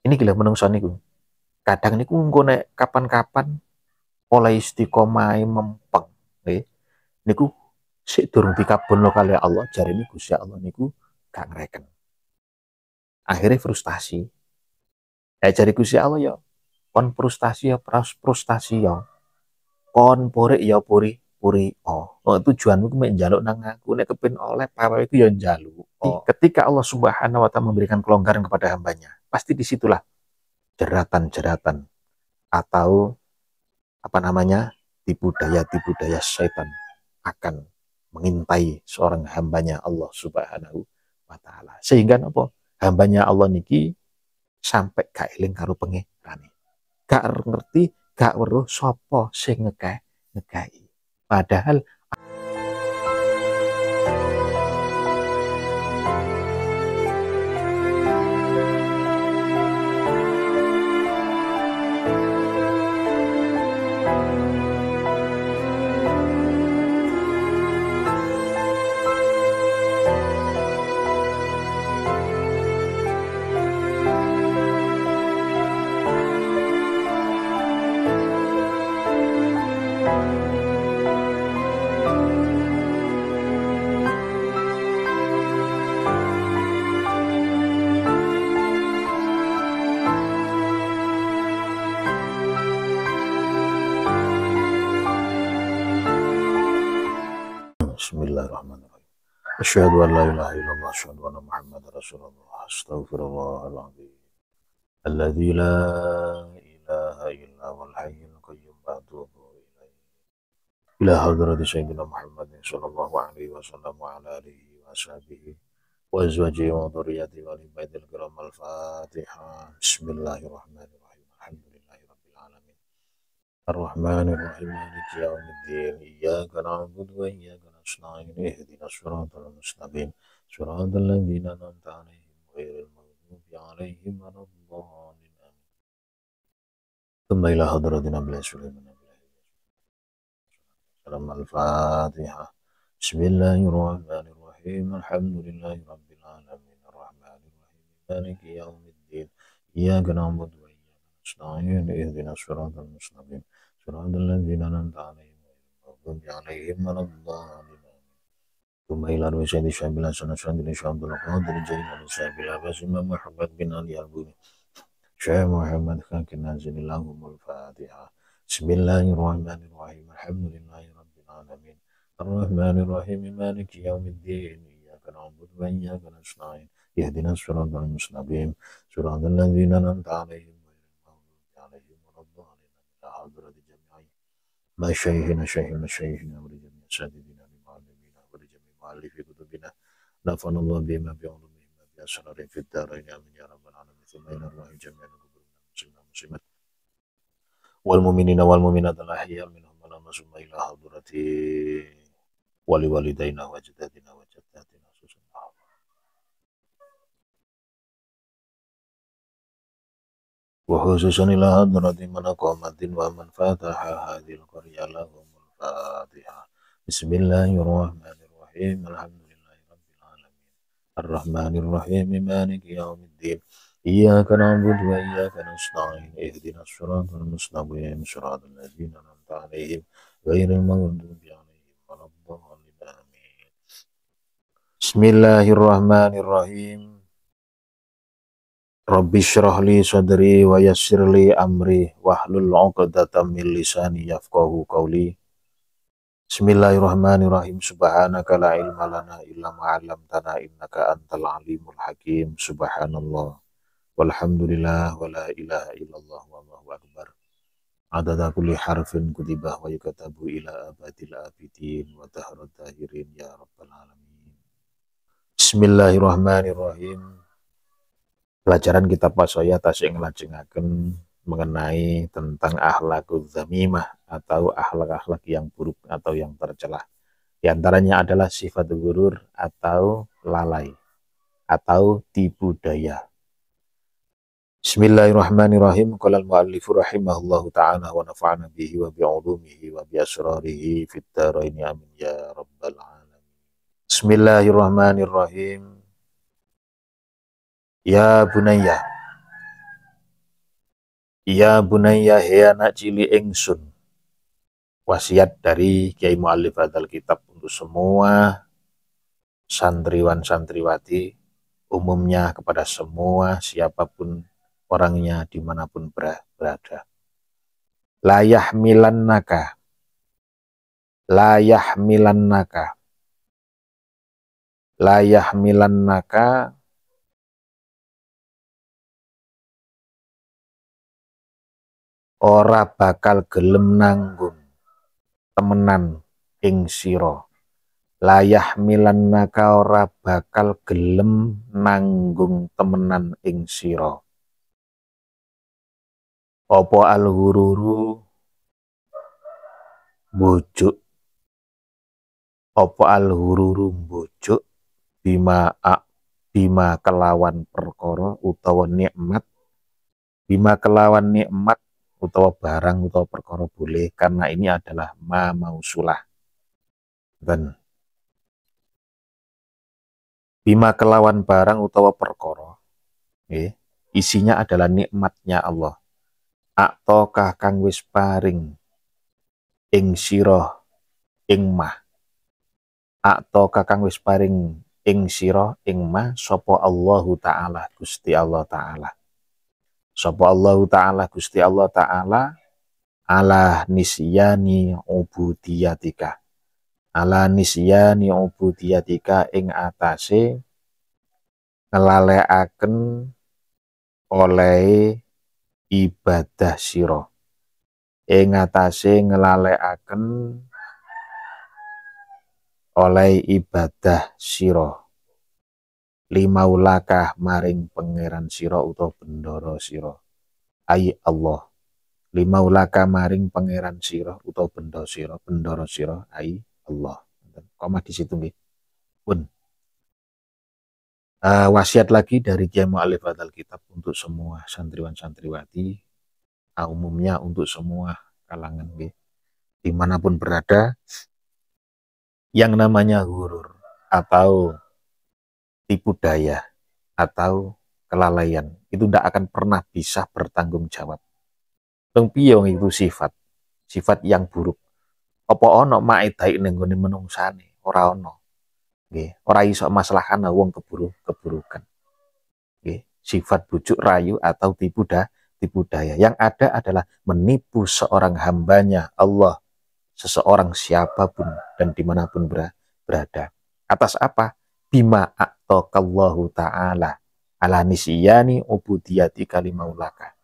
Ini gila menungso niku. Kadang niku engko nek kapan-kapan oleh istiqomah mempeng nggih. Niku sik durung dikabulno kali Allah, jarine Gusti Allah niku gak ngreken. Akhirnya frustasi. Jari Gusti Allah ya kon frustasi ya frustasi ya. Kon purik ya puri oh. Tujuanmu ku mek njaluk nang aku nek kepin oleh pawe iku ya njaluk. Oh. Ketika Allah Subhanahu wa taala memberikan kelonggaran kepada hambanya, pasti disitulah jeratan-jeratan atau apa namanya tipu daya syaitan akan mengintai seorang hambanya Allah Subhanahu wa taala. Sehingga apa? Hambanya Allah niki sampai gak eling karo pengirane. Gak ngerti, gak weruh sapa sing ngekai. Padahal Bismillahirrahmanirrahim. Asyhadu an la ilaha illallah, asyhadu anna Muhammadar Rasulullah. Astaghfirullahaladzim. Alladzi la ilaha illa huwal hayyul qayyum wa atubu ilaih. Ila hadrati sayyidina Muhammadin sallallahu alaihi wasallam wa ala alihi wa sahbihi wa azwajihi wa dhurriyyatihi wa ali baitil kiram. Al-Fatihah. Bismillahirrahmanirrahim. Alhamdulillahi rabbil alamin. Ar-Rahmanir-Rahim. Maliki yaumiddin. Iyyaka na'budu wa iyyaka nasta'in. Ihdinas siratal mustaqim. Siratal ladzina an'amta 'alaihim ghairil maghdubi 'alaihim waladdallin. Tsumma ila hadratin Nabi Sulaiman. Salam al-Fatihah. Bismillahirrahmanirrahim. Alhamdulillahi rabbil alamin. Ar-Rahmanir-Rahim. Maliki yaumiddin. Iyyaka na'budu wa iyyaka nasta'in. Ihdinas siratal mustaqim. Siratal ladzina an'amta 'alaihim ghairil maghdubi 'alaihim waladdallin. Tsumma ila ru'yati syabil hasan syadri syabdul qadir jailani syabil abbas imam Muhammad bin Ali al-Buni Syekh Muhammad Khakin Nazilillahumul Fatihah. Bismillahirrahmanirrahim. Alhamdulillahi rabbil alamin. Ar-Rahmanir-Rahim. Maliki yaumiddin. Iyyaka na'budu wa iyyaka nasta'in. Ihdinas siratal mustaqim. Siratal ladzina an'amta 'alaihim ghairil maghdubi 'alaihim waladdallin. Ila hadrati jami'i masyaykhina wa li jami'i asatidina li mu'allimina wa li jami'i mu'allifi kutubina. Nafanallahu bima bi'ulumihim wa bi asrarin fid dharain amin ya rabbal alamin. Tsumma ila arwahi jami'il muslimin muslimat wal mu'minina wal mu'minat al ahya minhum wal amwat summa ila hadrati wali walidaina wa jaddatina wa jaddatina wa khususan ila hadrati man aqamatin wa man fataha hadhil qarya lahumul fatihah. Bismillahirrahmanirrahim. Alhamdulillahi rabbil alamin. Ar-Rahmanir-Rahim. Maliki yaumiddin. Iyyaka na'budu wa iyyaka nasta'in. Ihdinas siratal mustaqim. Siratal ladzina an'amta 'alaihim ghairil maghdubi 'alaihim waladdallin. Amin. Bismillahirrahmanirrahim. Rabbi shrah li sadri wa yassir li amri wahlul 'uqdatam min lisani yafqahu qawli. Bismillahirrahmanirrahim. Subhanaka la ilma lana illa ma 'allamtana innaka antal alimul hakim. Subhanallah. Walhamdulillah wa la ilaha illallah wallahu akbar. Adada kulli harfin kutibah wa yukatabu ila abadil abidin wa tahrat tahirin ya rabbal alamin. Bismillahirrahmanirrahim. Pelajaran kitab Wasoya tasik ngelajengaken mengenai tentang akhlakul zamimah atau akhlak-akhlak yang buruk atau yang tercela. Di antaranya adalah sifat gurur atau lalai atau tipu daya. Bismillahirrahmanirrahim. Qala al-muallifu rahimahullahu ta'ala wa nafa'ana bihi wa bi'ulumihi wa bi asrarihi fid dharain amin ya rabbal alamin. Bismillahirrahmanirrahim. Ya bunayya, Ya bunayya he anak cili ingsun. Wasiat dari Kiai Mu'allif Hadzal Kitab untuk semua santriwan-santriwati, umumnya kepada semua siapapun orangnya dimanapun berada. Layah milannaka, layah milannaka, layah milannaka, ora bakal gelem nanggung temenan ing sira. Layah milannaka ora bakal gelem nanggung temenan ing sira. Apa al-hururu bujuk, apa al-hururu bujuk bima kelawan perkara utawa nikmat, bima kelawan nikmat utawa barang utawa perkara boleh, karena ini adalah ma mausulah. Dan bima kelawan barang utawa perkara, isinya adalah nikmatnya Allah. Aktokah kang wis paring ing sira ing mah, aktokah kang wis paring ing sira ing mah sapa Allahu taala Gusti Allah taala. Sapa Allahu taala Gusti Allah taala ala nisyani ubudiyatika, ala nisyani ubudiyatika ing atase ngelalekaken oleh ibadah sira, ing atase ngelalekaken oleh ibadah sira, limaulakah maring pangeran sira utawa bendoro sira, ai Allah, limaulaka maring pangeran sira utawa bendoro sira ai Allah. Koma di situ nggih. Pun wasiat lagi dari Kiai Mu'allif Hadzal Kitab untuk semua santriwan-santriwati, umumnya untuk semua kalangan nggih, dimanapun berada, yang namanya hurur atau tipu daya atau kelalaian itu tidak akan pernah bisa bertanggung jawab. Piyong itu sifat yang buruk. Apa ono maedai ning gone menungsane? Ora ono. Nggih, ora iso maslahkan wong keburukan. Nggih, sifat bujuk rayu atau tipu daya. Yang ada adalah menipu seorang hambanya Allah, seseorang siapapun dan dimanapun berada. Atas apa? Bima a'taqallahu ta'ala ala nisyani ubudiyati kalimaulaka.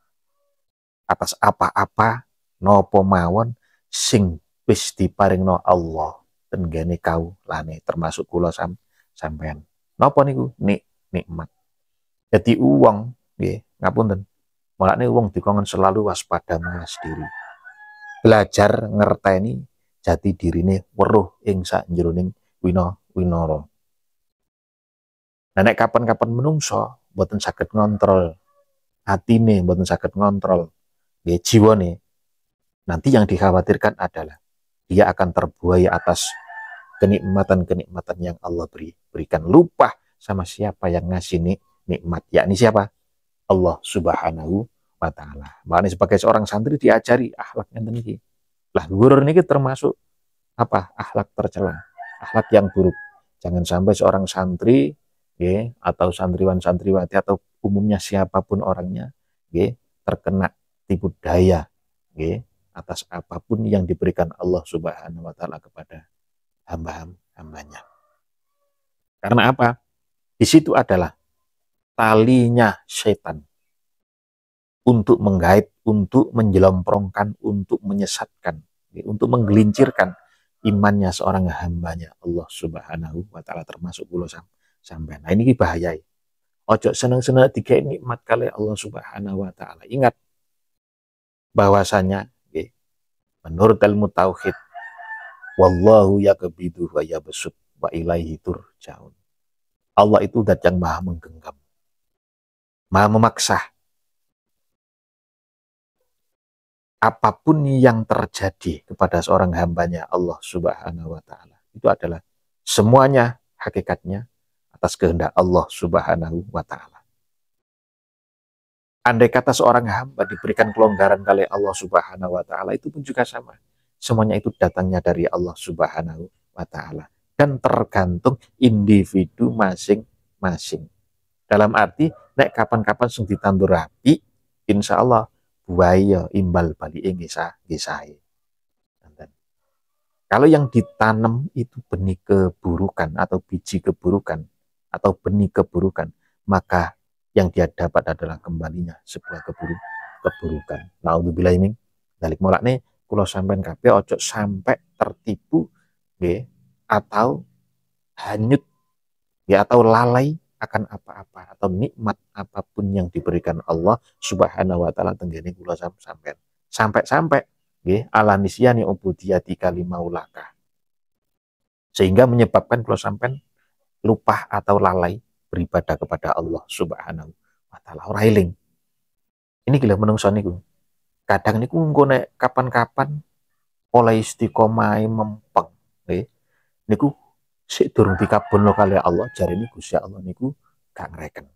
Atas apa-apa nopo mawon sing wis diparingno Allah tenggene kaulane, termasuk kula sampean. Napa niku? Nikmat. Jadi uang nggih, ngapunten. Mulane wong dikongkon selalu waspada mawas diri. Belajar ngerteni jati dirine weruh ing sakjeroning winara. Nah nek kapan-kapan menungso mboten saged ngontrol atine, mboten saged ngontrol jiwane, nanti yang dikhawatirkan adalah dia akan terbuai atas kenikmatan-kenikmatan yang Allah berikan. Lupa sama siapa yang ngasih nikmat, yakni siapa? Allah Subhanahu wa ta'ala. Makanya sebagai seorang santri diajari akhlak ngenten iki. Lah gurur niki termasuk apa? Akhlak tercela, akhlak yang buruk. Jangan sampai seorang santri atau santriwan-santriwati atau umumnya siapapun orangnya terkena tipu daya atas apapun yang diberikan Allah Subhanahu wa ta'ala kepada hambanya. Karena apa? Di situ adalah talinya setan untuk menggait, untuk menjelomprongkan, untuk menyesatkan, untuk menggelincirkan imannya seorang hambanya Allah Subhanahu wa ta'ala, termasuk kula sampean. Nah ini bahaya. Ojo seneng-seneng dikai nikmat kali Allah Subhanahu wa ta'ala. Ingat bahwasanya menurut ilmu tauhid, wallahu yaqbidu wa yabsut wa ilaihi turja'un. Allah itu zat yang maha menggenggam, maha memaksa. Apapun yang terjadi kepada seorang hambanya Allah Subhanahu wa ta'ala, itu adalah semuanya hakikatnya atas kehendak Allah Subhanahu wa ta'ala. Andai kata seorang hamba diberikan kelonggaran oleh Allah Subhanahu wa taala, itu pun juga sama. Semuanya itu datangnya dari Allah Subhanahu wa taala dan tergantung individu masing-masing. Dalam arti nek kapan-kapan sing ditandur rapi, insya Allah buaya imbal balik ngisah. Kalau yang ditanam itu benih keburukan atau biji keburukan atau benih keburukan, maka yang dia dapat adalah kembalinya sebuah keburukan. Naudzubillah ini balik molak nih, kalau sampai kabeh ojo sampai tertipu ya, atau hanyut ya, atau lalai akan apa-apa atau nikmat apapun yang diberikan Allah Subhanahu wa taala tenggene kula sampai nggih ala nisyani ubudiyati kalimaulaka, sehingga menyebabkan kalau sampai lupa atau lalai beribadah kepada Allah Subhanahu wa taala. Ora eling. Ini gila menungso niku. Kadang niku engko nek kapan-kapan oleh istiqomah mempeng nggih. Niku sik durung dikabulno kali Allah, jarine Gusti Allah niku gak ngreken.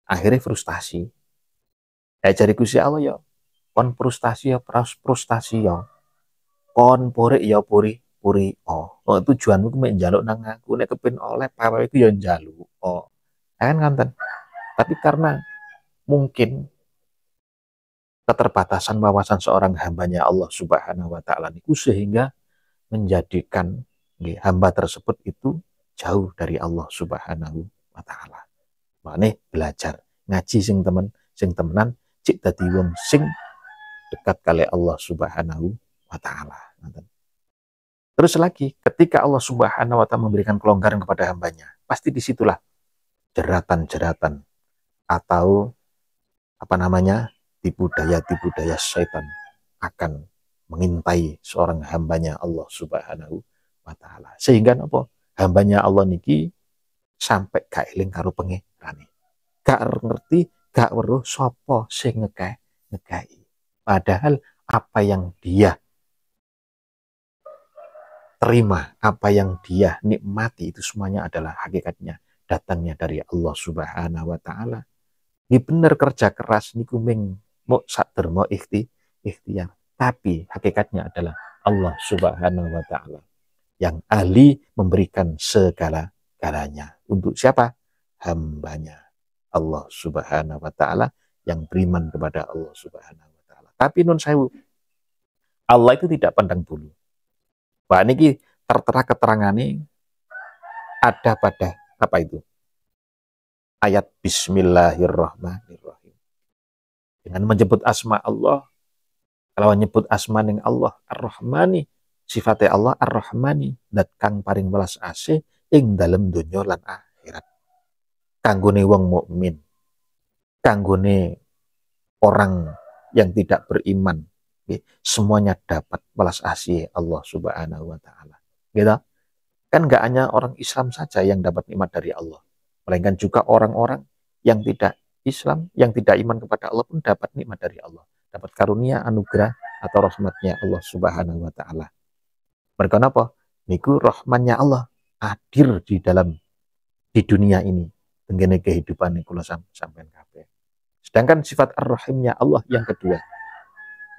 Akhirnya frustasi. Ya jari Gusti Allah ya kon frustasi ya frustasi ya. Kon puri ya puri oh tujuanmu ku mek njaluk nang aku, nek kepin oleh pawe iku ya njaluk kan ngonten. Tapi karena mungkin keterbatasan wawasan seorang hambanya Allah Subhanahu wa taala niku, sehingga menjadikan hamba tersebut itu jauh dari Allah Subhanahu wa taala. Makane belajar ngaji sing temenan cik dadi wong sing dekat kali Allah Subhanahu wa taala. Terus lagi, ketika Allah Subhanahu wa taala memberikan kelonggaran kepada hambanya, pasti disitulah jeratan-jeratan atau apa namanya, tipu daya syaitan akan mengintai seorang hambanya Allah Subhanahu wa taala. Sehingga apa? Hambanya Allah niki sampai gak eling karo pengirane. Gak ngerti, gak weruh sapa sing ngekai. Padahal apa yang dia terima, apa yang dia nikmati itu semuanya adalah hakikatnya datangnya dari Allah Subhanahu wa taala. Ini bener kerja keras niku ming mau sadar mau ikhtiar, tapi hakikatnya adalah Allah Subhanahu wa taala yang ahli memberikan segala-galanya. Untuk siapa? Hambanya Allah Subhanahu wa taala yang beriman kepada Allah Subhanahu wa taala. Tapi nun sewu, Allah itu tidak pandang bulu. Wah niki tertera keterangannya ada pada apa itu? Ayat Bismillahirrahmanirrahim. Dengan menyebut asma Allah, kalau menyebut asma ning Allah Ar-Rahmani, sifatnya Allah Ar-Rahmani, dat kang paring welas asih ing dalem donya lan akhirat. Kanggone wong mukmin, kanggone orang yang tidak beriman, semuanya dapat welas asih Allah Subhanahu wa taala. Gitu? Kan nggak hanya orang Islam saja yang dapat nikmat dari Allah, melainkan juga orang-orang yang tidak Islam, yang tidak iman kepada Allah pun dapat nikmat dari Allah, dapat karunia, anugerah atau rahmatnya Allah Subhanahu wa taala. Mereka apa? Niku rahmatnya Allah hadir di dunia ini dengan kehidupan kula sampean kabeh. Sedangkan sifat Ar-Rahimnya Allah yang kedua,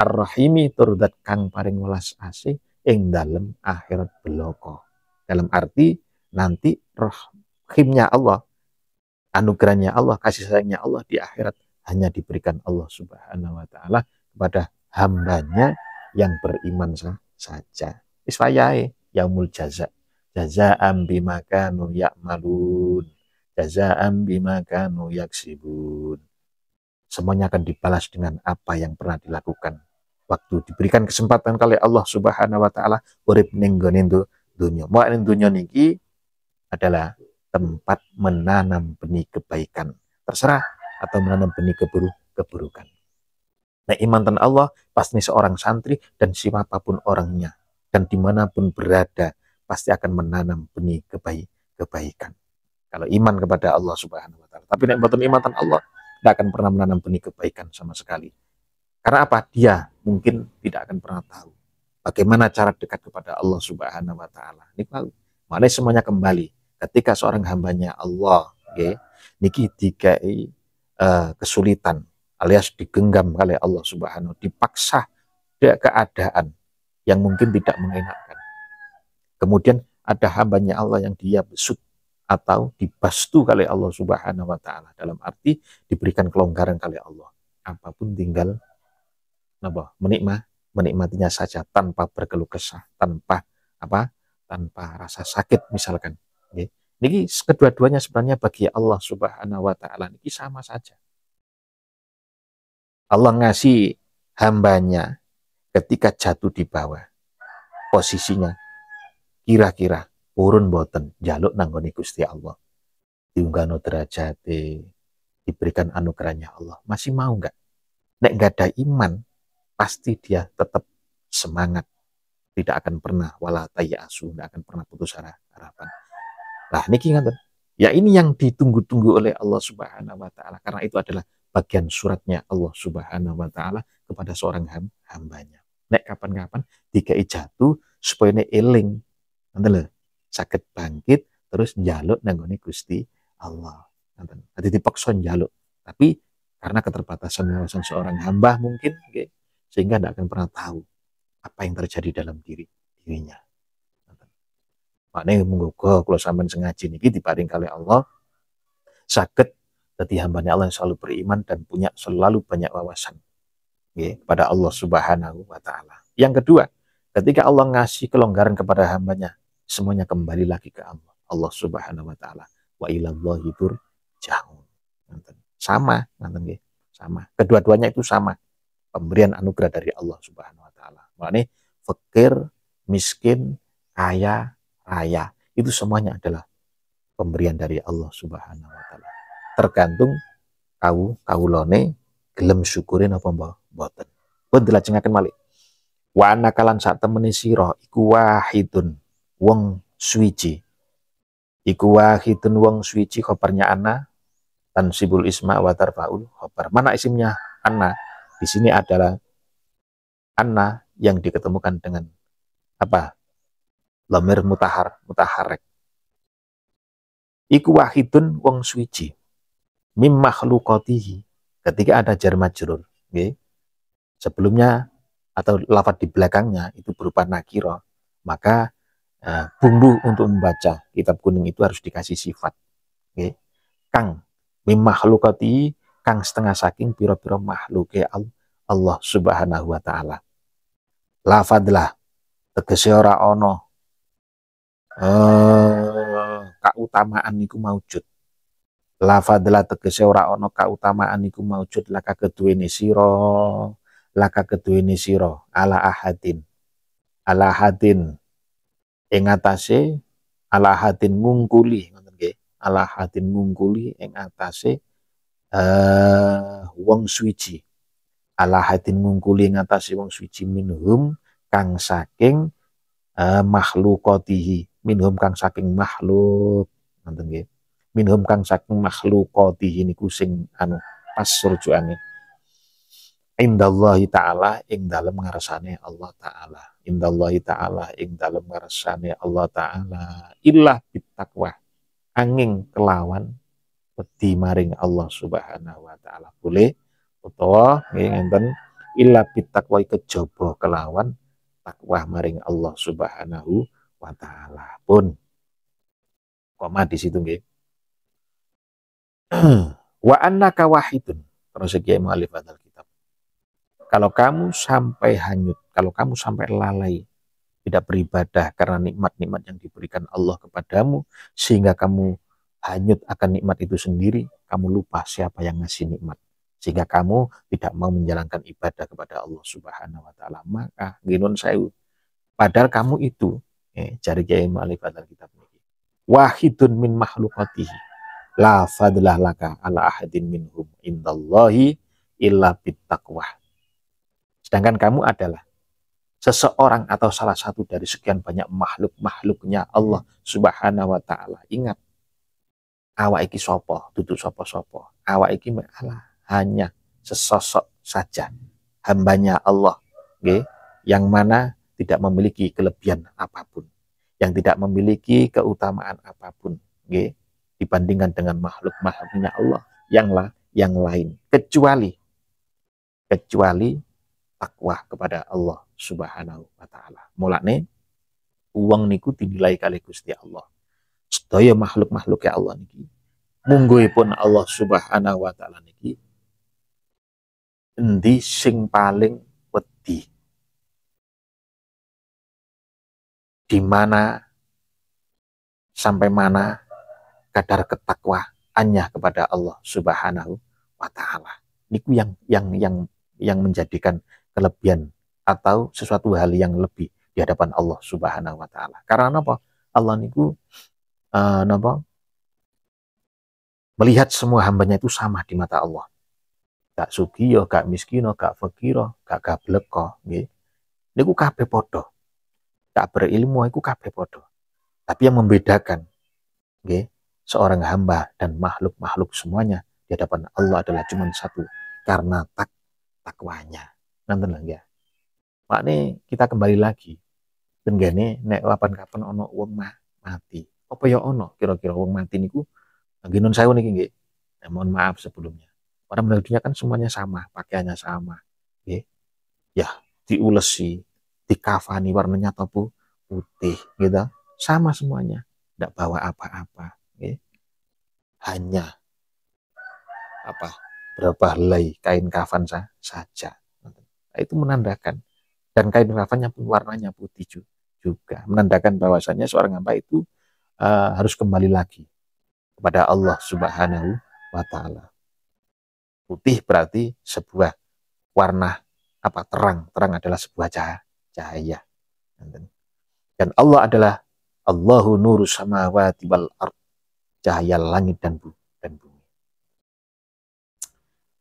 Ar-Rahimi turdat kang paring welas asih ing dalem akhirat beloko. Dalam arti nanti rahimnya Allah, anugerahnya Allah, kasih sayangnya Allah di akhirat hanya diberikan Allah Subhanahu wa taala kepada hambanya yang beriman saja. Iswayae yaumul jaza. Jazaa'an bima kanu ya'malun. Jazaa'an bima kanu yaksibun. Semuanya akan dibalas dengan apa yang pernah dilakukan. Waktu diberikan kesempatan kali Allah Subhanahu wa taala urip ning gone dunya. Mau ning dunya niki adalah tempat menanam benih kebaikan, terserah, atau menanam benih keburukan. Nah, iman dan Allah pasti seorang santri dan siapapun orangnya dan dimanapun berada pasti akan menanam benih kebaikan. Kalau iman kepada Allah Subhanahu wa taala. Tapi nek mboten iman dan Allah, tidak akan pernah menanam benih kebaikan sama sekali. Karena apa? Dia mungkin tidak akan pernah tahu bagaimana cara dekat kepada Allah Subhanahu wa taala. Makanya semuanya kembali ketika seorang hambanya Allah niki dikai kesulitan alias digenggam oleh Allah Subhanahu, dipaksa ke keadaan yang mungkin tidak mengenakan. Kemudian ada hambanya Allah yang dia besut atau dibastu oleh Allah Subhanahu wa taala, dalam arti diberikan kelonggaran oleh Allah. Apapun tinggal menikmatinya saja tanpa berkeluh kesah, tanpa rasa sakit misalkan. Ini kedua-duanya sebenarnya bagi Allah Subhanahu wa taala ini sama saja. Allah ngasih hambanya ketika jatuh di bawah, posisinya kira-kira urun boten jaluk nanggone Gusti Allah, diunggahno derajate, diberikan anugerahnya Allah, masih mau nggak? Nek nggak ada iman, pasti dia tetap semangat, tidak akan pernah wala tayasu, tidak akan pernah putus harapan. Nah, niki ngaten. Ya ini yang ditunggu-tunggu oleh Allah Subhanahu wa taala, karena itu adalah bagian suratnya Allah Subhanahu wa taala kepada seorang hambanya. Nek kapan-kapan dikai jatuh supaya nek eling, ngoten lho, saged bangkit terus njaluk nanggone Gusti Allah. Ngoten. Dadi dipaksa njaluk, tapi karena keterbatasan wawasan seorang hamba mungkin, sehingga tidak akan pernah tahu apa yang terjadi dalam dirinya. Maknanya monggo kalau sampean sengaji niki diparing kali Allah saged dadi hambane Allah yang selalu beriman dan punya selalu banyak wawasan kepada Allah Subhanahu wa taala. Yang kedua, ketika Allah ngasih kelonggaran kepada hambanya, semuanya kembali lagi ke Allah. Allah Subhanahu wa taala. Wa ilallahi turja'un. Sama, sama. Kedua-duanya itu sama. Pemberian anugerah dari Allah Subhanahu wa taala. Maknanya fakir, miskin, kaya, raya, itu semuanya adalah pemberian dari Allah Subhanahu wa taala. Tergantung kawulane gelem syukurin apa mboten. Pun dilajengaken malih. Wa anakalan sak temene sira iku wahidun wong suwiji. Iku wahidun wong suwiji khabarnya ana tansibul isma wa tarfaul khabar. Mana isimnya ana? Di sini adalah ana yang diketemukan dengan apa? Lamir mutaharek. Iku wahidun wong suwiji mim makhluqatihi, ketika ada jar majrur, sebelumnya atau lafaz di belakangnya itu berupa nakiro, maka bumbu untuk membaca kitab kuning itu harus dikasih sifat, kang mim makhluqatihi, kang setengah saking pira-pira makhluke Allah Subhanahu wa taala. Lafadlah tegese ora ono kautamaan niku maujud. Lafadlah tegese ora ono kautamaan niku maujud laka keduwene sira ala ahadin ing atase ala ahadin ngungkuli, ngoten nggih, ala ahadin ngungkuli ing atase wong suwiji, ala ahadin ngungkuli ing atase wong suwiji minhum kang saking makhluqatihi, minhum kang saking makhluk, ngoten nggih, minhum kang saking makhluqatihi niku sing pas rujukannya indallahi ta'ala ing dalem ngarsane Allah ta'ala, indallahi ta'ala ing dalem ngarsane Allah ta'ala, illah bittaqwa, angin kelawan wedi maring Allah Subhanahu wa taala. Boleh utawa nggih ngenten illah bittaqwa kejaba kelawan takwa maring Allah Subhanahu wa taala. Pun koma di situ nggih. Wa annaka wahidun, terus Kiai mu'allif hadzal kitab. Kalau kamu sampai hanyut, kalau kamu sampai lalai tidak beribadah karena nikmat-nikmat yang diberikan Allah kepadamu, sehingga kamu hanyut akan nikmat itu sendiri, kamu lupa siapa yang ngasih nikmat, sehingga kamu tidak mau menjalankan ibadah kepada Allah Subhanahu wa taala, maka ginun sayu, padahal kamu itu jari Kiai mu'allif hadzal kitab niki wahidun min makhluqatihi la fadlah laka ala ahadin minhum indallahi illa bittaqwa. Sedangkan kamu adalah seseorang atau salah satu dari sekian banyak makhluknya Allah Subhanahu wa taala. Ingat, awak iki sapa, dudu sapa-sapa. Awak iki hanya sesosok saja, hambanya Allah, yang mana tidak memiliki kelebihan apapun, yang tidak memiliki keutamaan apapun, dibandingkan dengan makhluknya Allah yang lain kecuali takwa kepada Allah Subhanahu wa taala. Mulane wong niku dinilai kali Gusti Allah. Sedaya makhluk-makhluk ya Allah niki mungguhipun Allah Subhanahu wa taala niki endi sing paling wedi, di mana sampai mana kadar ketakwaannya kepada Allah Subhanahu wa taala. Niku yang menjadikan kelebihan atau sesuatu hal yang lebih di hadapan Allah Subhanahu wa taala. Karena apa? Allah niku napa? Melihat semua hambanya itu sama di mata Allah. Gak sugih, gak miskin, gak fakir, gak gablek kok, nggih. Niku kabeh padha. Gak berilmu iku kabeh padha. Tapi yang membedakan nggih, seorang hamba dan makhluk-makhluk semuanya di hadapan Allah adalah cuma satu, karena takwanya. Nanten lah ya. Makne kita kembali lagi. Tenggane nek kapan-kapan ono wong mati. Apa ya ono kira-kira wong mati niku nggih nun sewu niki nggih. Mohon maaf sebelumnya. Orang meninggal dunia kan semuanya sama, pakaiannya sama. Nggih. Ya, diulesi, dikafani warnanya apa putih gitu. Sama semuanya. Tidak bawa apa-apa. Nggih. Hanya berapa helai kain kafan saja. Nah, itu menandakan, dan kain kafannya pun warnanya putih juga menandakan bahwasanya seorang hamba itu harus kembali lagi kepada Allah Subhanahu wa taala. Putih berarti sebuah warna terang adalah sebuah cahaya. Dan Allah adalah Allahu nurus samawati wal ard, cahaya langit dan bumi.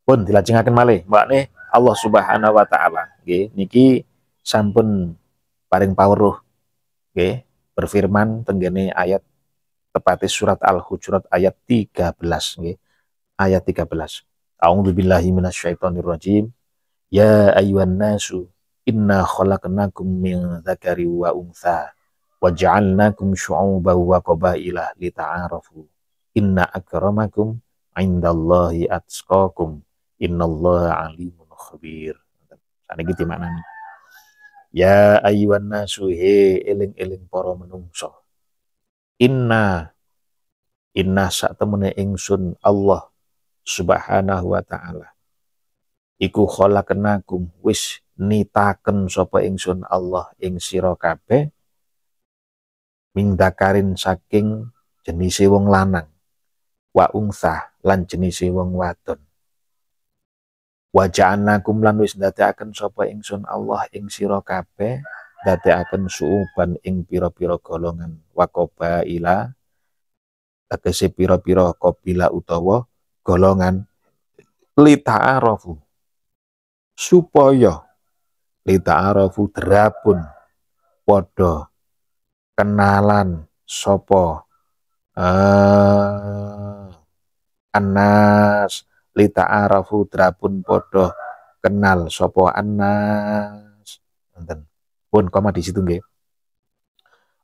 Pun dilajengaken malih makne Allah Subhanahu wa taala nggih niki sampun paring pawruh nggih berfirman tenggene ayat tepatnya surat Al-Hujurat ayat 13 nggih. Ayat 13. A'udzubillahi minasyaitonirrajim. Ya ayyuhan nasu inna khalaqnakum min dzakari wa untha wa ja'alnakum syu'uban wa qabaila lita'arafu. Inna akramakum 'indallahi atqakum. Innallaha alimun khabir. Saniki dimaknani. Ya ayyuhan nasu he eling-eling para menungso. Inna sak temene ingsun Allah Subhanahu wa taala. Iku khalaqnakum wis nitaken sapa ingsun Allah ing sira kabeh min dakarin saking jenise wong lanang wa unsah lan jenise wong wadon. Wa ja'alnakum lan wis ndadekaken sapa ingsun Allah ing sira kabeh ndadekaken suuban ing pira-pira golongan wa qabaila tegese pira-pira qabila utawa golongan lita'arafu supaya lita'arafu drapun padha kenalan sapa anas lita'arafu drapun padha kenal sapa anas. Nonton. Pun koma di situ nggih.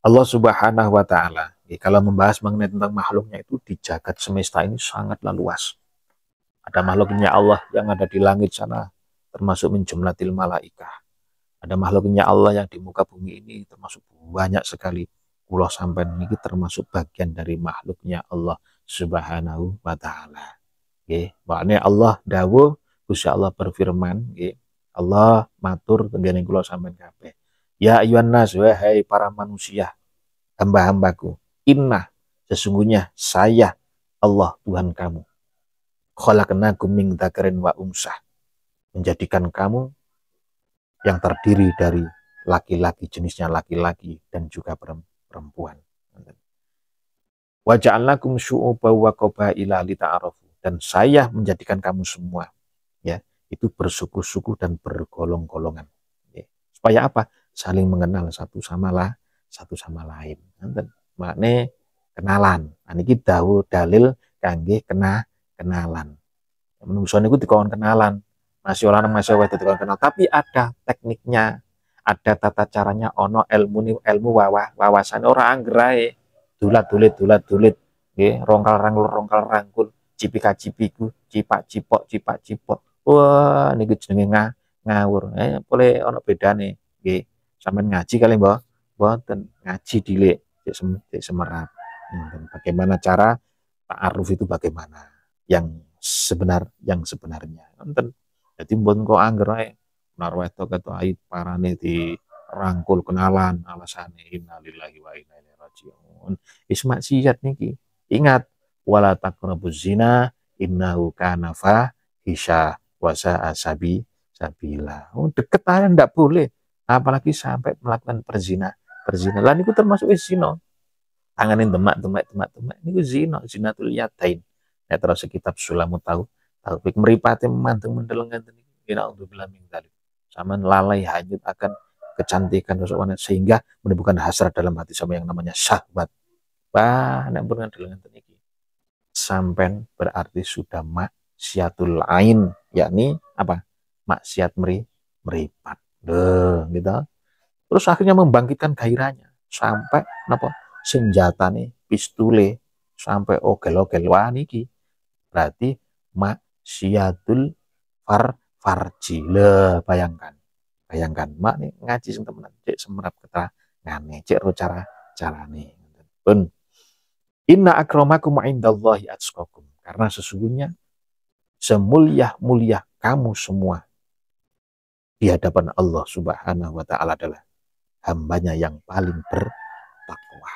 Allah Subhanahu wa taala kalau membahas mengenai tentang makhluknya itu di jagat semesta ini sangatlah luas. Ada makhluknya Allah yang ada di langit sana termasuk min jumlatil malaikah. Ada makhluknya Allah yang di muka bumi ini termasuk banyak sekali. Kula sampean niki termasuk bagian dari makhluknya Allah Subhanahu wa taala. Nggih, maknane Allah dawuh, Gusti Allah berfirman, nggih. Allah matur tenggene kula sampean kabeh. Ya ayyuhan nas, wahai para manusia, hamba-hambaku, inna sesungguhnya saya Allah Tuhan kamu. Khalaqnakum min dzakarin wa unsah. Menjadikan kamu yang terdiri dari laki-laki, jenisnya laki-laki dan juga perempuan. Wa ja'alnakum syu'uban wa qabaila lita'arafu. Dan saya menjadikan kamu semua ya itu bersuku-suku dan bergolong-golongan. Ya. Supaya apa? Saling mengenal satu sama lain. Makne kenalan. Niki dalil kangge kenalan. Menungso niku dikon kenalan. Masih orang masih wedok dikon kenal, tapi ada tekniknya, ada tata caranya, ono ilmu wawasan ora anggerae dulat dulit nggih rongkal rangkul cipika-cipiku, cipak-cipok. Wah, niku jenenge ngawur. Boleh ana bedane. Nggih, sampean ngaji kali mbah. Mboten ngaji dhilik, cek semerap. Bagaimana cara ta'aruf itu bagaimana? Yang sebenarnya. Nonton. Jadi mbon kok angger ae nar wedok ketok aib parane di rangkul kenalan alasane innalillahi wa inna ilaihi rajiun. Wis maksiat niki. Ingat wala taqrabuz zina innahu kana fahisha wa sa'a sabila. Deket aja ndak boleh. Apalagi sampai melakukan perzina. Lah niku termasuk zina. Tanganin demak niku zinatul yatain. Ya terus kitab Sulamut Taufik meripati mantung mendelengan ini naudzubillah min dzalik. Sama lalai hanyut akan kecantikan sosok wanita sehingga menimbulkan hasrat dalam hati sama yang namanya syahwat. Wah, nek pun delengan iki. Sampai berarti sudah maksiatul ain, yakni apa? Maksiat meripat. Gitu. Terus akhirnya membangkitkan gairahnya sampai napa? Senjata nih, pistule sampai ogel-ogel wah niki. Berarti maksiatul farji. Bayangkan mak nih ngaji sing temenan cek semerap keterangane cek ro carane pun inna akramakum indallahi atqakum, karena sesungguhnya semulia kamu semua di hadapan Allah Subhanahu wa taala adalah hambanya yang paling bertakwa.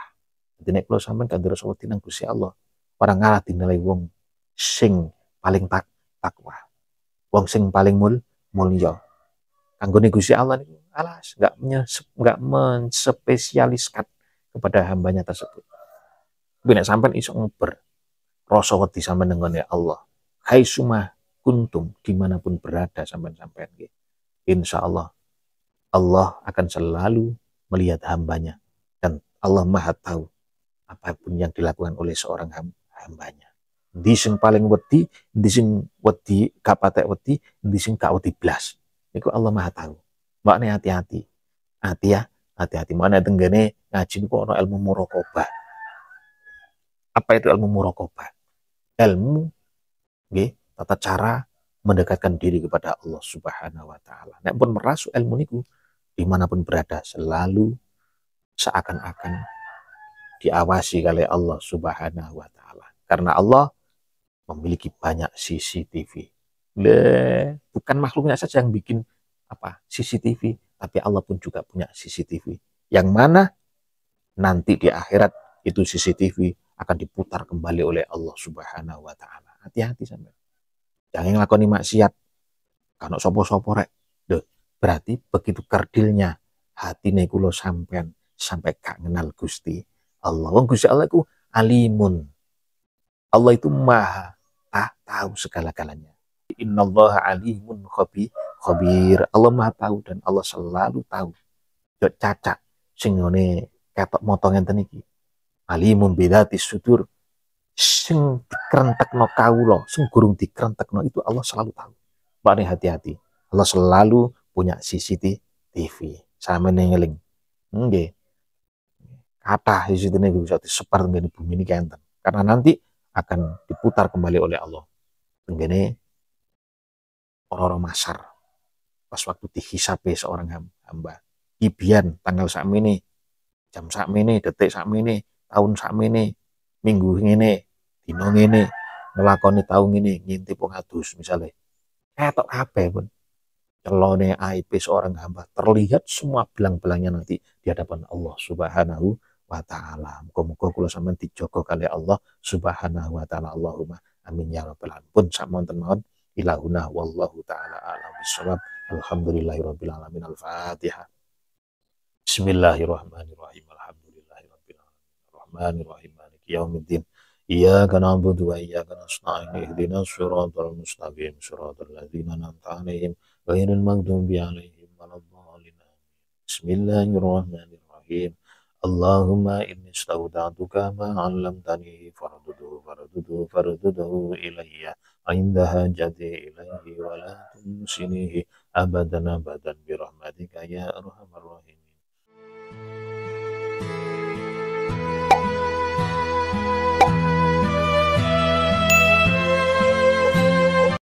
Jadi nek kula sampean kanthi rasa wedi nang Gusti Allah, ora ngalah dinilai wong sing paling takwa. Wong sing paling mulya. Anggone Gusti Allah niku alas enggak menspesialiskan kepada hambanya tersebut. Tapi nek sampean iso nguber rasa wedi sampean nggone Allah. Hai sumah kuntum dimanapun berada sampean nggih. Insyaallah Allah akan selalu melihat hambanya dan Allah Maha tahu apapun yang dilakukan oleh seorang hambanya. Di sing paling wedi, di sing wedi gak patek wedi, di sing gak wedi blas. Niku Allah Maha tahu. Makne hati-hati. Hati-hati. Makne tenggene ngaji niku ana ilmu muraqabah. Apa itu ilmu muraqabah? Ilmu nggih, tata cara mendekatkan diri kepada Allah Subhanahu wa taala. Nek pun merasuk ilmu niku dimanapun berada selalu seakan-akan diawasi oleh Allah Subhanahu wa taala. Karena Allah memiliki banyak CCTV. Bukan makhluknya saja yang bikin CCTV, tapi Allah pun juga punya CCTV. Yang mana nanti di akhirat itu CCTV akan diputar kembali oleh Allah Subhanahu wa taala. Hati-hati sampean. Jangan nglakoni maksiat. Kalau sopo-sopo rek. Berarti begitu kerdilnya hati kula sampean sampai gak kenal Gusti Allah. Wong Gusti Allah itu alimun. Allah itu maha tahu segala-galanya. Innallaha alimun khabir. Allah maha tahu dan Allah selalu tahu. Yo cacak sing ngene ketok motong enten iki. Alimun bidzati sudur. Sing dikrentekno kawula, sing gurung dikrentekno itu Allah selalu tahu. Makne hati-hati. Allah selalu punya CCTV. Sampeyan ngeling. Nggih. Kathah CCTV bisa disebar ngene bumi ini enten. Karena nanti akan diputar kembali oleh Allah. Ngene orang-orang masar. Pas waktu dihisabe seorang hamba. Ibian tanggal sakmene, jam sakmene, detik sakmene, tahun sakmene, minggu ngene, dino ngene, ngelakoni tahun ngene, ngintip wong adus misalnya. Ketok kabeh pun. Celone aib seorang hamba terlihat semua belang-belangnya nanti di hadapan Allah Subhanahu wa taala. Muga-muga kula sampeyan dijaga kali Allah Subhanahu wa taala. Allahumma amin ya rabbal alamin. Pun samonten mawon ilahuna wallahu taala a'lam bissawab. Alhamdulillahirabbil alamin. Al-Fatihah. Bismillahirrahmanirrahim. Alhamdulillahirabbil alamin. Arrahmanirrahim. Maliki yaumiddin. Iyyaka na'budu wa iyyaka nasta'in. Ihdinas siratal mustaqim. Siratal ladzina an'amta 'alaihim ghairil maghdubi 'alaihim waladdallin. Bismillahirrahmanirrahim. Allahumma inni astauda'tuka ma 'allamtani farduduhu ilayya 'inda hajati ilayhi wa la tunsinihi abadan bi rahmatika ya arhamar rahimin.